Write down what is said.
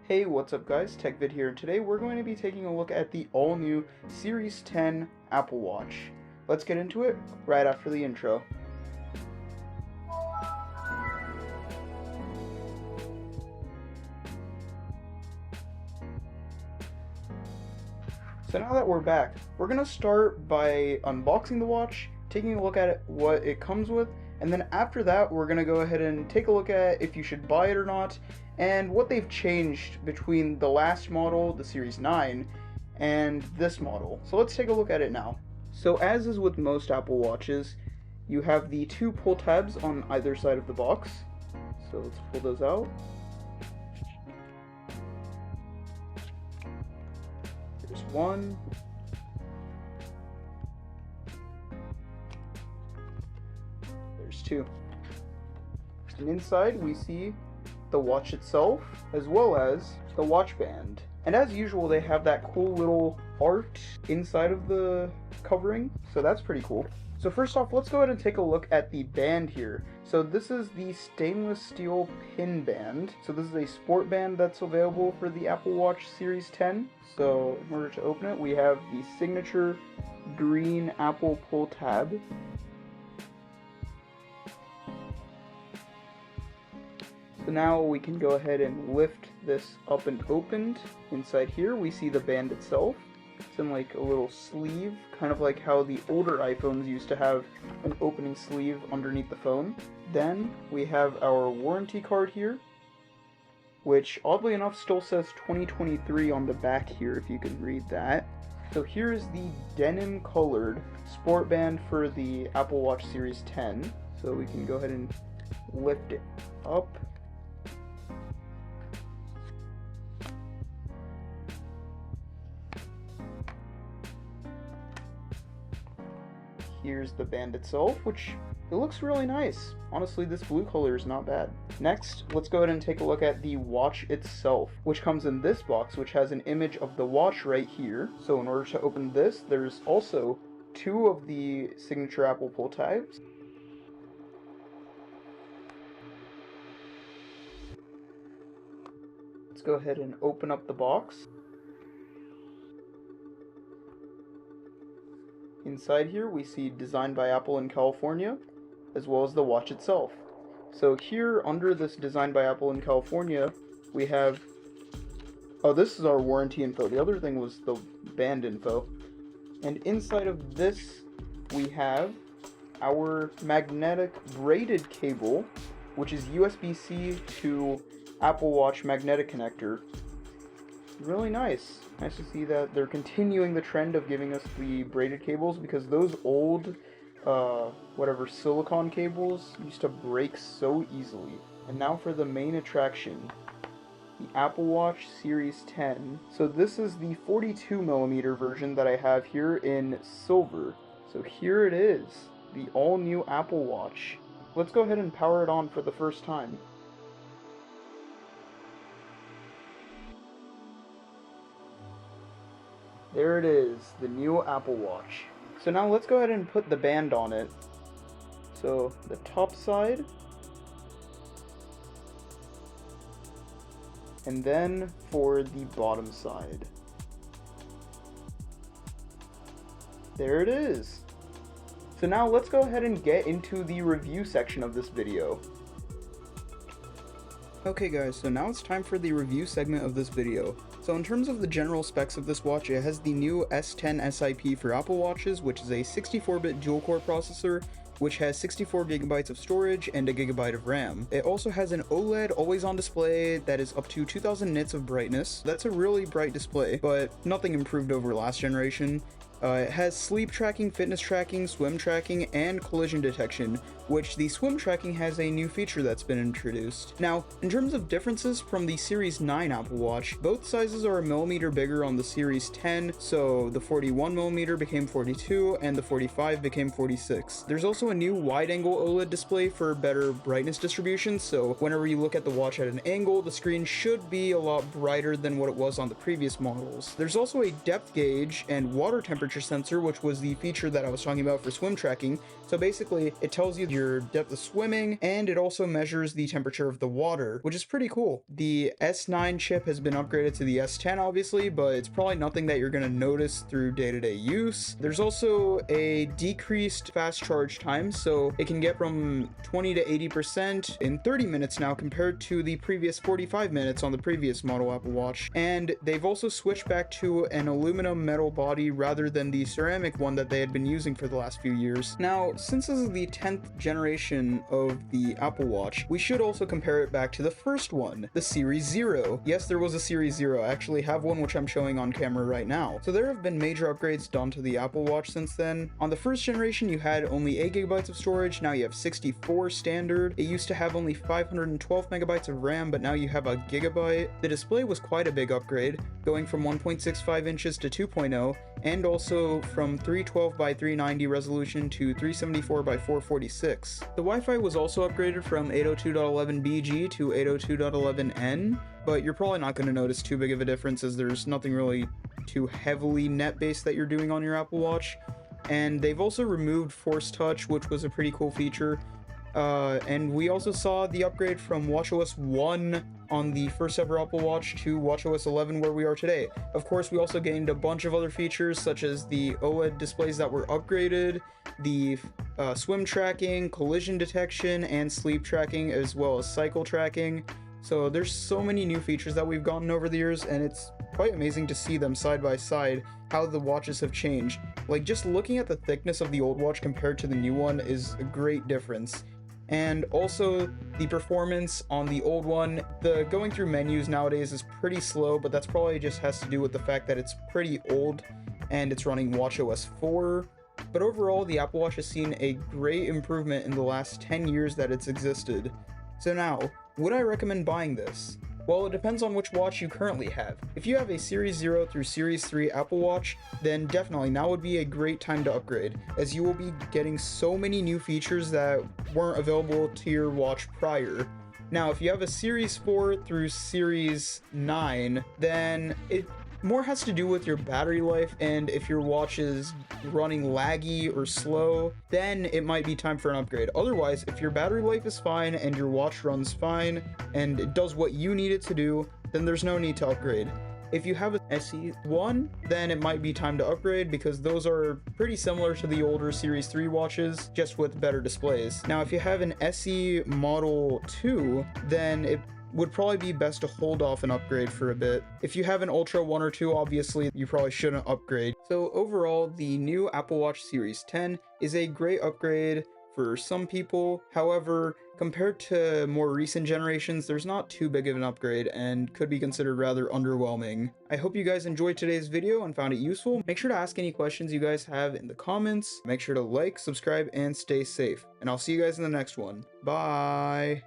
Hey, what's up guys, TechVid here, and today we're going to be taking a look at the all-new Series 10 Apple Watch. Let's get into it right after the intro. So now that we're back, we're going to start by unboxing the watch, taking a look at it, what it comes with, and then after that we're going to go ahead and take a look at if you should buy it or not, and what they've changed between the last model, the Series 9, and this model. So let's take a look at it now. So as is with most Apple Watches, you have the two pull tabs on either side of the box. So let's pull those out. There's one. There's two. And inside we see the watch itself, as well as the watch band. And as usual, they have that cool little art inside of the covering, so that's pretty cool. So first off, let's go ahead and take a look at the band here. So this is the stainless steel pin band. So this is a sport band that's available for the Apple Watch Series 10. So in order to open it, we have the signature green Apple pull tab. So now we can go ahead and lift this up and opened. Inside here we see the band itself. It's in like a little sleeve, kind of like how the older iPhones used to have an opening sleeve underneath the phone. Then we have our warranty card here, which oddly enough still says 2023 on the back here if you can read that. So here's the denim colored sport band for the Apple Watch Series 10. So we can go ahead and lift it up. Here's the band itself, which it looks really nice. Honestly, this blue color is not bad. Next, let's go ahead and take a look at the watch itself, which comes in this box, which has an image of the watch right here. So in order to open this, there's also two of the signature Apple pull tabs. Let's go ahead and open up the box. Inside here we see designed by Apple in California, as well as the watch itself. So here under this designed by Apple in California, we have, oh, this is our warranty info. The other thing was the band info. And inside of this we have our magnetic braided cable, which is USB-C to Apple Watch magnetic connector. Really nice. Nice to see that they're continuing the trend of giving us the braided cables, because those old, silicone cables used to break so easily. And now for the main attraction, the Apple Watch Series 10. So this is the 42mm version that I have here in silver. So here it is, the all-new Apple Watch. Let's go ahead and power it on for the first time. There it is, the new Apple Watch. So now let's go ahead and put the band on it. So the top side, and then for the bottom side. There it is. So now let's go ahead and get into the review section of this video. Okay guys, so now it's time for the review segment of this video. So in terms of the general specs of this watch, it has the new S10 SiP for Apple Watches, which is a 64-bit dual-core processor, which has 64GB of storage and 1GB of RAM. It also has an OLED always-on display that is up to 2000 nits of brightness. That's a really bright display, but nothing improved over last generation. It has sleep tracking, fitness tracking, swim tracking, and collision detection, which the swim tracking has a new feature that's been introduced. Now, in terms of differences from the Series 9 Apple Watch, both sizes are a millimeter bigger on the Series 10, so the 41mm became 42, and the 45 became 46. There's also a new wide-angle OLED display for better brightness distribution, so whenever you look at the watch at an angle, the screen should be a lot brighter than what it was on the previous models. There's also a depth gauge and water temperature sensor, which was the feature that I was talking about for swim tracking. So basically, it tells you your depth of swimming, and it also measures the temperature of the water, which is pretty cool. The S9 chip has been upgraded to the S10 obviously, but it's probably nothing that you're going to notice through day-to-day use. There's also a decreased fast charge time, so it can get from 20 to 80% in 30 minutes now compared to the previous 45 minutes on the previous model Apple Watch. And they've also switched back to an aluminum metal body rather than the ceramic one that they had been using for the last few years. Now, since this is the 10th generation of the Apple Watch, we should also compare it back to the first one, the Series 0. Yes, there was a Series 0. I actually have one which I'm showing on camera right now. So there have been major upgrades done to the Apple Watch since then. On the first generation, you had only 8 gigabytes of storage. Now you have 64 standard. It used to have only 512 megabytes of RAM, but now you have a gigabyte. The display was quite a big upgrade, going from 1.65 inches to 2.0, and also from 312 by 390 resolution to 374 by 446. The Wi-Fi was also upgraded from 802.11bg to 802.11n, but you're probably not going to notice too big of a difference as there's nothing really too heavily net-based that you're doing on your Apple Watch. And they've also removed Force Touch, which was a pretty cool feature. And we also saw the upgrade from watchOS 1 on the first ever Apple Watch to watchOS 11 where we are today. Of course, we also gained a bunch of other features such as the OLED displays that were upgraded, the swim tracking, collision detection, and sleep tracking, as well as cycle tracking. So there's so many new features that we've gotten over the years, and it's quite amazing to see them side by side, how the watches have changed. Like, just looking at the thickness of the old watch compared to the new one is a great difference. And also the performance on the old one, the going through menus nowadays is pretty slow, but that's probably just has to do with the fact that it's pretty old and it's running watchOS 4. But overall, the Apple Watch has seen a great improvement in the last 10 years that it's existed. So now, would I recommend buying this? Well, it depends on which watch you currently have. If you have a Series 0 through Series 3 Apple Watch, then definitely now would be a great time to upgrade, as you will be getting so many new features that weren't available to your watch prior. Now, if you have a Series 4 through Series 9, then it more has to do with your battery life, and if your watch is running laggy or slow, then it might be time for an upgrade. Otherwise, if your battery life is fine and your watch runs fine and it does what you need it to do, then there's no need to upgrade. If you have an SE1, then it might be time to upgrade because those are pretty similar to the older Series 3 watches, just with better displays. Now, if you have an SE Model 2, then it would probably be best to hold off an upgrade for a bit. If you have an Ultra 1 or 2, obviously you probably shouldn't upgrade. So overall, the new Apple Watch Series 10 is a great upgrade for some people. However, compared to more recent generations, there's not too big of an upgrade and could be considered rather underwhelming. I hope you guys enjoyed today's video and found it useful. Make sure to ask any questions you guys have in the comments. Make sure to like, subscribe, and stay safe. And I'll see you guys in the next one. Bye!